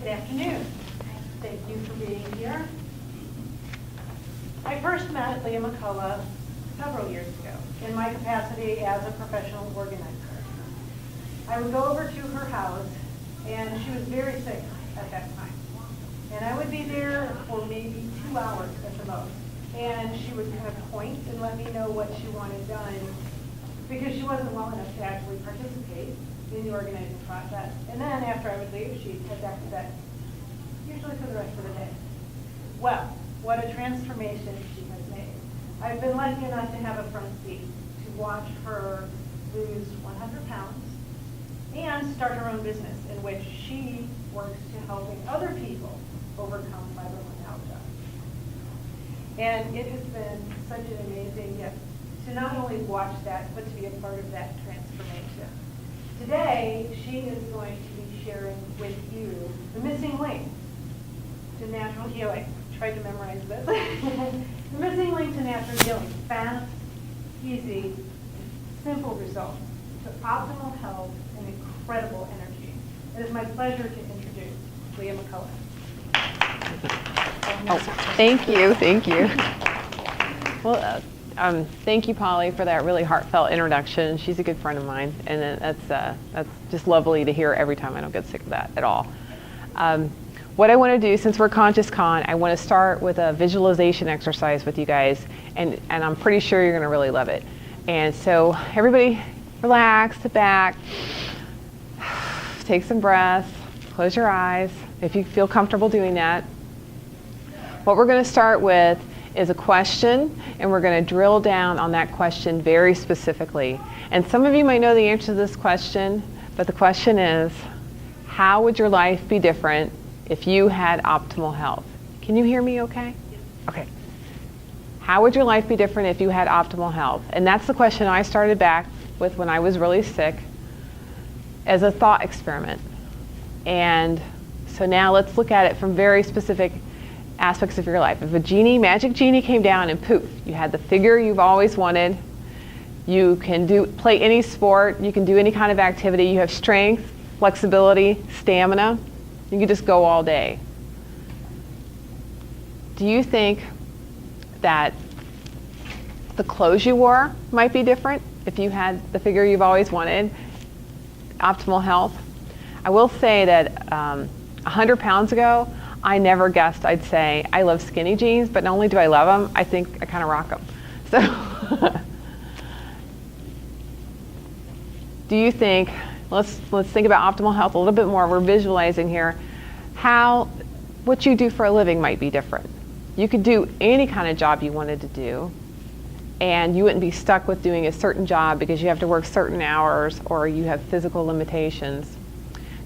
Good afternoon. Thank you for being here. I first met Leah McCullough several years ago in my capacity as a professional organizer. I would go over to her house, and she was very sick at that time. And I would be there for maybe 2 hours at the most. And she would kind of point and let me know what she wanted done, because she wasn't well enough to actually participate in the organizing process. And then after I would leave, she'd head back to bed, usually for the rest of the day. Well, what a transformation she has made. I've been lucky enough to have a front seat to watch her lose 100 pounds and start her own business in which she works to helping other people overcome fibromyalgia. And it has been such an amazing gift to not only watch that, but to be a part of that transformation. Today, she is going to be sharing with you the missing link to natural healing. Tried to memorize this. The missing link to natural healing. Fast, easy, simple results to optimal health and incredible energy. It is my pleasure to introduce Leah McCullough. Oh, thank you. Well, thank you, Polly, for that really heartfelt introduction. She's a good friend of mine, and that's just lovely to hear every time. I don't get sick of that at all. What I want to do, since we're Conscious Con, I want to start with a visualization exercise with you guys, and I'm pretty sure you're going to really love it. And so everybody relax, sit back, take some breaths, close your eyes if you feel comfortable doing that. What we're going to start with is a question, and we're going to drill down on that question very specifically. And some of you might know the answer to this question, but the question is, how would your life be different if you had optimal health? Can you hear me okay? Okay. How would your life be different if you had optimal health? And that's the question I started back with when I was really sick as a thought experiment. And so now let's look at it from very specific aspects of your life. If a magic genie came down and poof, you had the figure you've always wanted, you can play any sport, you can do any kind of activity, you have strength, flexibility, stamina, you can just go all day. Do you think that the clothes you wore might be different if you had the figure you've always wanted, optimal health? I will say that 100 pounds ago, I never guessed I'd say I love skinny jeans, but not only do I love them, I think I kind of rock them. So, do you think, let's think about optimal health a little bit more. We're visualizing here how what you do for a living might be different. You could do any kind of job you wanted to do, and you wouldn't be stuck with doing a certain job because you have to work certain hours or you have physical limitations.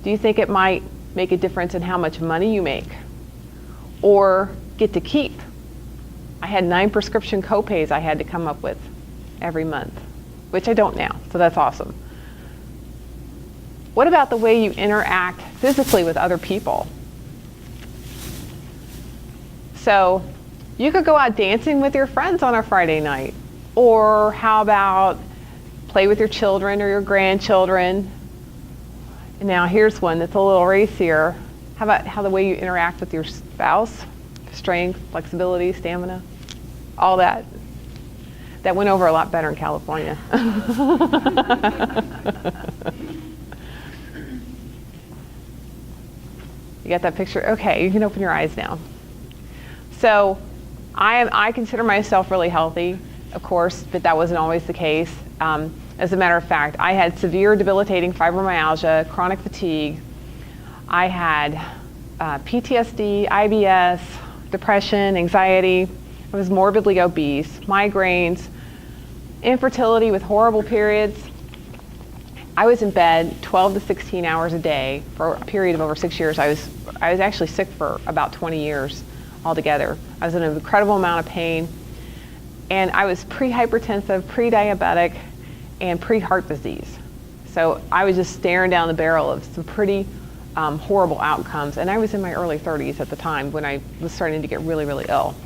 Do you think it might make a difference in how much money you make or get to keep? I had 9 prescription copays I had to come up with every month, which I don't now, so that's awesome. What about the way you interact physically with other people? So you could go out dancing with your friends on a Friday night, or how about play with your children or your grandchildren? Now here's one that's a little racier. How about how the way you interact with your spouse? Strength, flexibility, stamina, all that. That went over a lot better in California. You got that picture? Okay, you can open your eyes now. So I consider myself really healthy, of course, but that wasn't always the case. As a matter of fact, I had severe debilitating fibromyalgia, chronic fatigue. I had PTSD, IBS, depression, anxiety. I was morbidly obese, migraines, infertility with horrible periods. I was in bed 12 to 16 hours a day for a period of over 6 years. I was actually sick for about 20 years altogether. I was in an incredible amount of pain, and I was pre-hypertensive, pre-diabetic, and pre-heart disease. So I was just staring down the barrel of some pretty horrible outcomes, and I was in my early 30s at the time when I was starting to get really, really ill.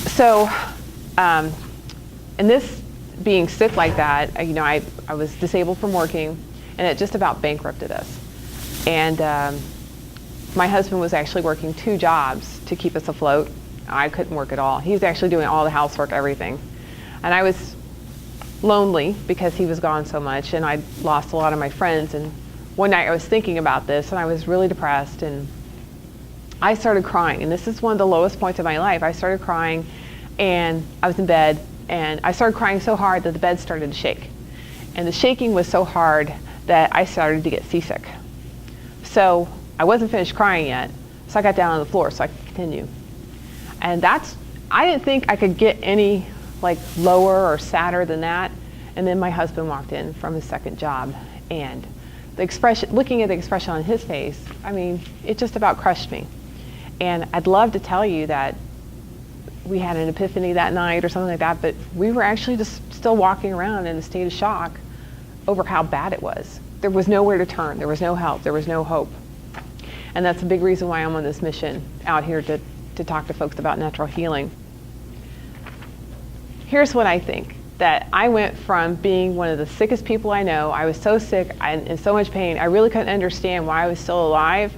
So, and this being sick like that, I was disabled from working, and it just about bankrupted us. And my husband was actually working 2 jobs to keep us afloat. I couldn't work at all. He was actually doing all the housework, everything. And I was lonely because he was gone so much, and I'd lost a lot of my friends. And one night I was thinking about this, and I was really depressed, and I started crying. And this is one of the lowest points of my life. I started crying, and I was in bed, and I started crying so hard that the bed started to shake. And the shaking was so hard that I started to get seasick. So I wasn't finished crying yet, so I got down on the floor so I could continue. And I didn't think I could get any lower or sadder than that. And then my husband walked in from his second job, and the expression, looking at the expression on his face, I mean, it just about crushed me. And I'd love to tell you that we had an epiphany that night or something like that, but we were actually just still walking around in a state of shock over how bad it was. There was nowhere to turn. There was no help. There was no hope. And that's a big reason why I'm on this mission out here to talk to folks about natural healing. Here's what I think, that I went from being one of the sickest people I know, I was so sick and in so much pain, I really couldn't understand why I was still alive,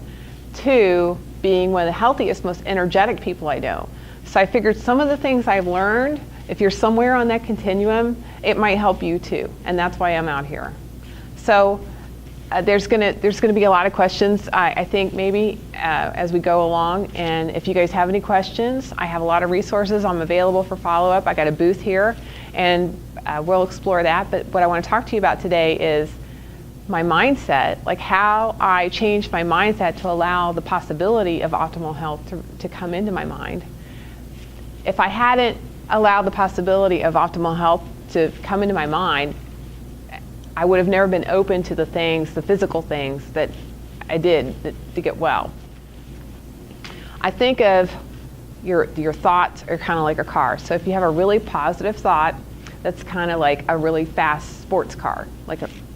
to being one of the healthiest, most energetic people I know. So I figured some of the things I've learned, if you're somewhere on that continuum, it might help you too, and that's why I'm out here. So there's gonna be a lot of questions, I think, maybe as we go along. And if you guys have any questions, I have a lot of resources. I'm available for follow-up. I got a booth here, and we'll explore that. But what I want to talk to you about today is my mindset, like how I changed my mindset to allow the possibility of optimal health to come into my mind. If I hadn't allowed the possibility of optimal health to come into my mind, I would have never been open to the things, the physical things that I did to get well. I think of your thoughts are kind of like a car. So if you have a really positive thought, that's kind of like a really fast sports car.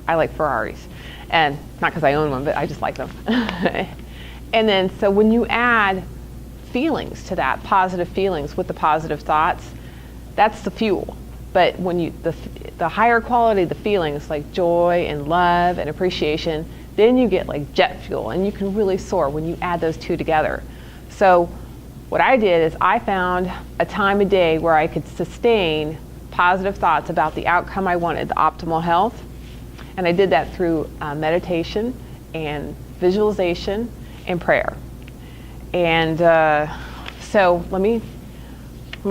I like Ferraris, and not because I own one, but I just like them. And then, so when you add feelings to that, positive feelings with the positive thoughts, that's the fuel. But when the higher quality the feelings, like joy and love and appreciation, then you get like jet fuel, and you can really soar when you add those two together. So what I did is I found a time of day where I could sustain positive thoughts about the outcome I wanted, the optimal health. And I did that through meditation and visualization and prayer. And so let me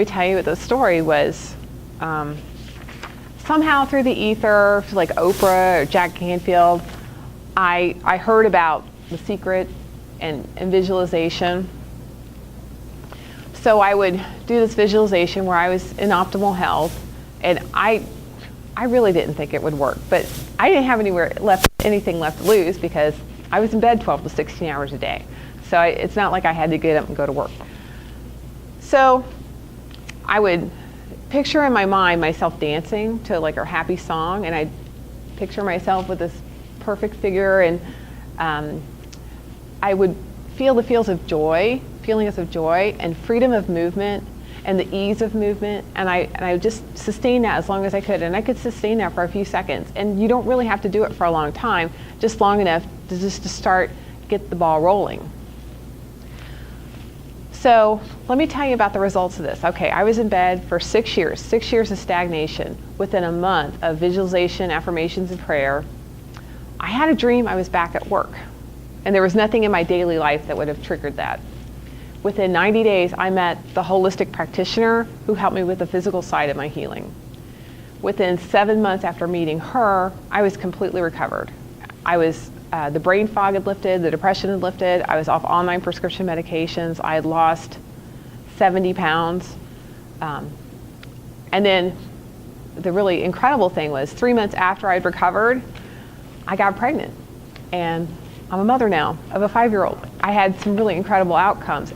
tell you what the story was. Somehow through the ether, like Oprah or Jack Canfield, I heard about The Secret and visualization. So I would do this visualization where I was in optimal health, and I really didn't think it would work, but I didn't have anything left to lose because I was in bed 12 to 16 hours a day. So it's not like I had to get up and go to work. So I would picture in my mind myself dancing to like a happy song, and I'd picture myself with this perfect figure, and I would feel the feelings of joy and freedom of movement and the ease of movement, and I would just sustain that as long as I could, and I could sustain that for a few seconds. And you don't really have to do it for a long time, just long enough to start, get the ball rolling. So let me tell you about the results of this. Okay, I was in bed for 6 years of stagnation. Within a month of visualization, affirmations, and prayer, I had a dream I was back at work. And there was nothing in my daily life that would have triggered that. Within 90 days, I met the holistic practitioner who helped me with the physical side of my healing. Within 7 months after meeting her, I was completely recovered. The brain fog had lifted, the depression had lifted, I was off all my prescription medications, I had lost 70 pounds. And then the really incredible thing was 3 months after I'd recovered, I got pregnant. And I'm a mother now of a 5-year-old. I had some really incredible outcomes.